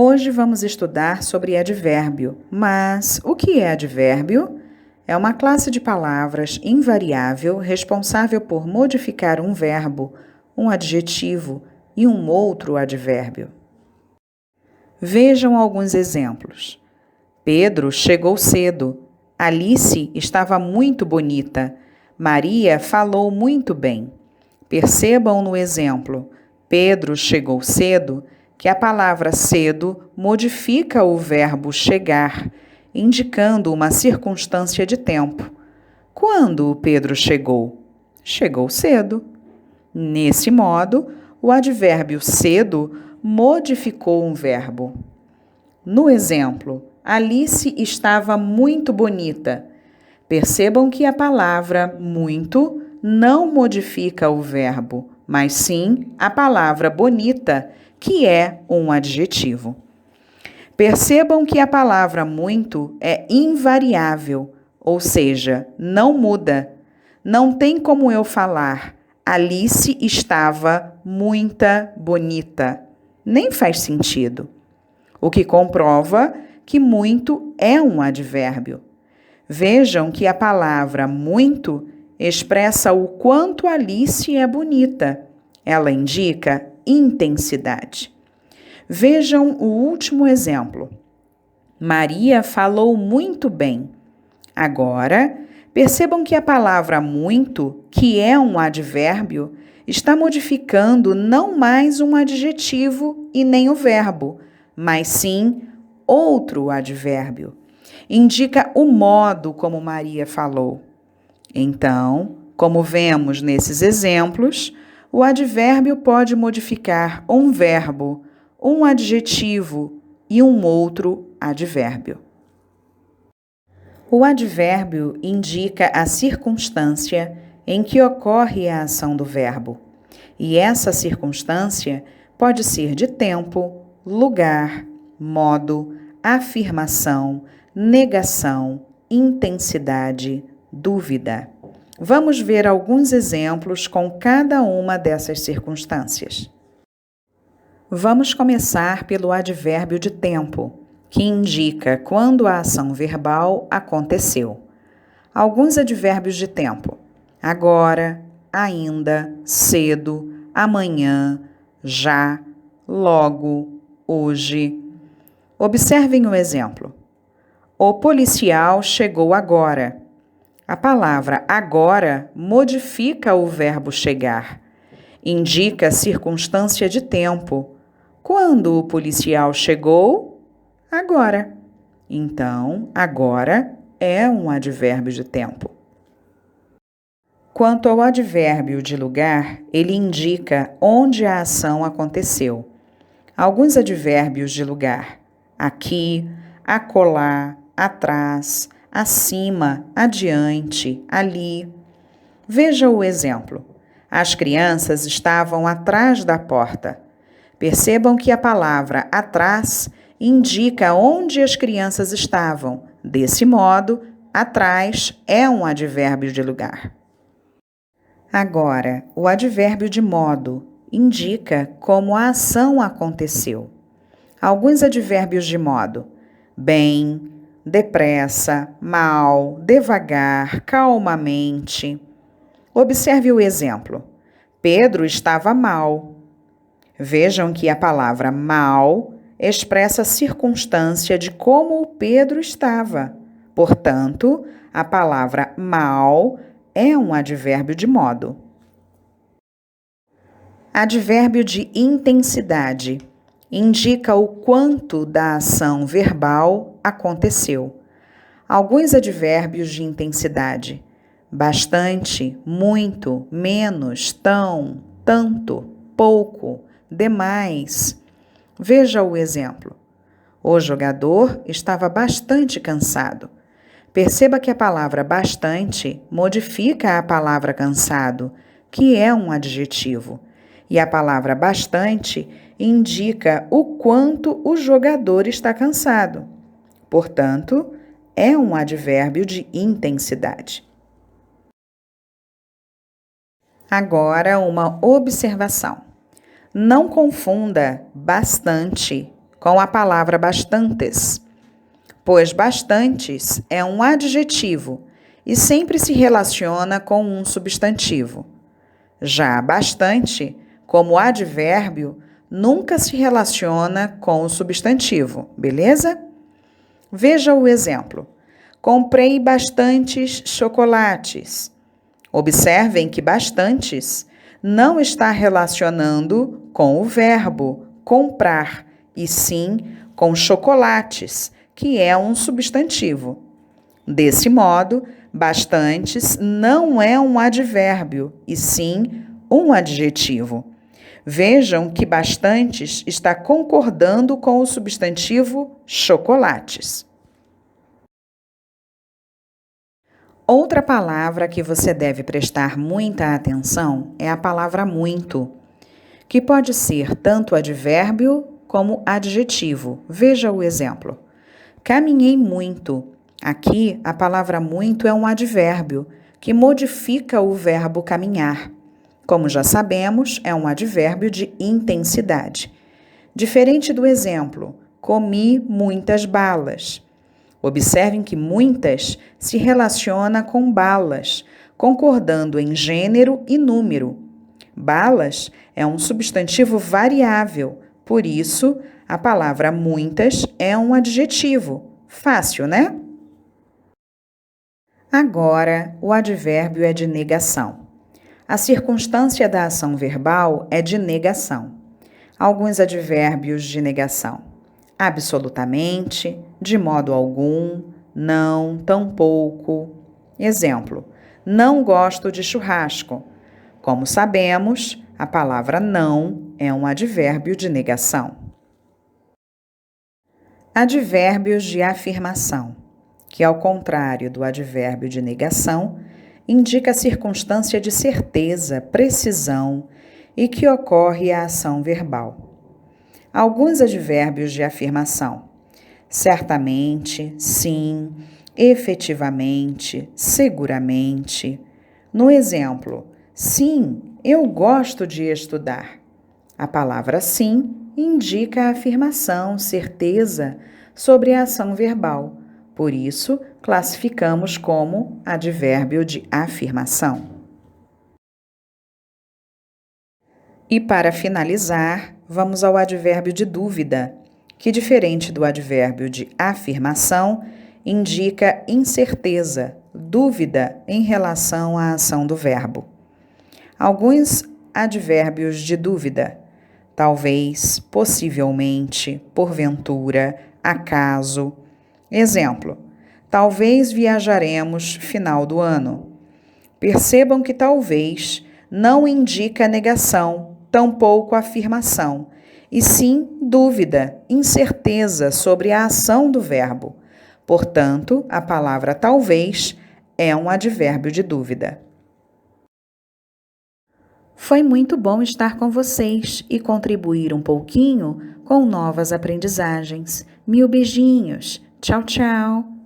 Hoje vamos estudar sobre advérbio, mas o que é advérbio? É uma classe de palavras invariável responsável por modificar um verbo, um adjetivo e um outro advérbio. Vejam alguns exemplos. Pedro chegou cedo. Alice estava muito bonita. Maria falou muito bem. Percebam no exemplo, Pedro chegou cedo, que a palavra cedo modifica o verbo chegar, indicando uma circunstância de tempo. Quando Pedro chegou? Chegou cedo. Nesse modo, o advérbio cedo modificou um verbo. No exemplo, Alice estava muito bonita. Percebam que a palavra muito não modifica o verbo, mas sim a palavra bonita, que é um adjetivo. Percebam que a palavra muito é invariável, ou seja, não muda. Não tem como eu falar Alice estava muita bonita. Nem faz sentido. O que comprova que muito é um advérbio. Vejam que a palavra muito expressa o quanto Alice é bonita. Ela indica intensidade. Vejam o último exemplo. Maria falou muito bem. Agora, percebam que a palavra muito, que é um advérbio, está modificando não mais um adjetivo e nem o verbo, mas sim outro advérbio. Indica o modo como Maria falou. Então, como vemos nesses exemplos, o advérbio pode modificar um verbo, um adjetivo e um outro advérbio. O advérbio indica a circunstância em que ocorre a ação do verbo, e essa circunstância pode ser de tempo, lugar, modo, afirmação, negação, intensidade, dúvida. Vamos ver alguns exemplos com cada uma dessas circunstâncias. Vamos começar pelo advérbio de tempo, que indica quando a ação verbal aconteceu. Alguns advérbios de tempo: agora, ainda, cedo, amanhã, já, logo, hoje. Observem o exemplo. O policial chegou agora. A palavra agora modifica o verbo chegar. Indica a circunstância de tempo. Quando o policial chegou? Agora. Então, agora é um advérbio de tempo. Quanto ao advérbio de lugar, ele indica onde a ação aconteceu. Alguns advérbios de lugar: aqui, acolá, atrás, acima, adiante, ali. Veja o exemplo. As crianças estavam atrás da porta. Percebam que a palavra atrás indica onde as crianças estavam. Desse modo, atrás é um advérbio de lugar. Agora, o advérbio de modo indica como a ação aconteceu. Alguns advérbios de modo: bem, depressa, mal, devagar, calmamente. Observe o exemplo. Pedro estava mal. Vejam que a palavra mal expressa a circunstância de como o Pedro estava. Portanto, a palavra mal é um advérbio de modo. Advérbio de intensidade indica o quanto da ação verbal aconteceu. Alguns advérbios de intensidade: bastante, muito, menos, tão, tanto, pouco, demais. Veja o exemplo. O jogador estava bastante cansado. Perceba que a palavra bastante modifica a palavra cansado, que é um adjetivo, e a palavra bastante indica o quanto o jogador está cansado. Portanto, é um advérbio de intensidade. Agora, uma observação. Não confunda bastante com a palavra bastantes, pois bastantes é um adjetivo e sempre se relaciona com um substantivo. Já bastante, como advérbio, nunca se relaciona com o substantivo, beleza? Veja o exemplo. Comprei bastantes chocolates. Observem que bastantes não está relacionando com o verbo comprar, e sim com chocolates, que é um substantivo. Desse modo, bastantes não é um advérbio, e sim um adjetivo. Vejam que bastantes está concordando com o substantivo chocolates. Outra palavra que você deve prestar muita atenção é a palavra muito, que pode ser tanto advérbio como adjetivo. Veja o exemplo. Caminhei muito. Aqui, a palavra muito é um advérbio que modifica o verbo caminhar. Como já sabemos, é um advérbio de intensidade. Diferente do exemplo, comi muitas balas. Observem que muitas se relaciona com balas, concordando em gênero e número. Balas é um substantivo variável, por isso, a palavra muitas é um adjetivo. Fácil, né? Agora, o advérbio é de negação. A circunstância da ação verbal é de negação. Alguns advérbios de negação: absolutamente, de modo algum, não, tampouco. Exemplo: não gosto de churrasco. Como sabemos, a palavra não é um advérbio de negação. Advérbios de afirmação, que ao contrário do advérbio de negação, indica a circunstância de certeza, precisão e que ocorre a ação verbal. Alguns advérbios de afirmação: certamente, sim, efetivamente, seguramente. No exemplo, sim, eu gosto de estudar. A palavra sim indica a afirmação, certeza sobre a ação verbal. Por isso, classificamos como advérbio de afirmação. E para finalizar, vamos ao advérbio de dúvida, que, diferente do advérbio de afirmação, indica incerteza, dúvida em relação à ação do verbo. Alguns advérbios de dúvida: talvez, possivelmente, porventura, acaso. Exemplo: talvez viajaremos final do ano. Percebam que talvez não indica negação, tampouco afirmação, e sim dúvida, incerteza sobre a ação do verbo. Portanto, a palavra talvez é um advérbio de dúvida. Foi muito bom estar com vocês e contribuir um pouquinho com novas aprendizagens. Mil beijinhos. Tchau, tchau.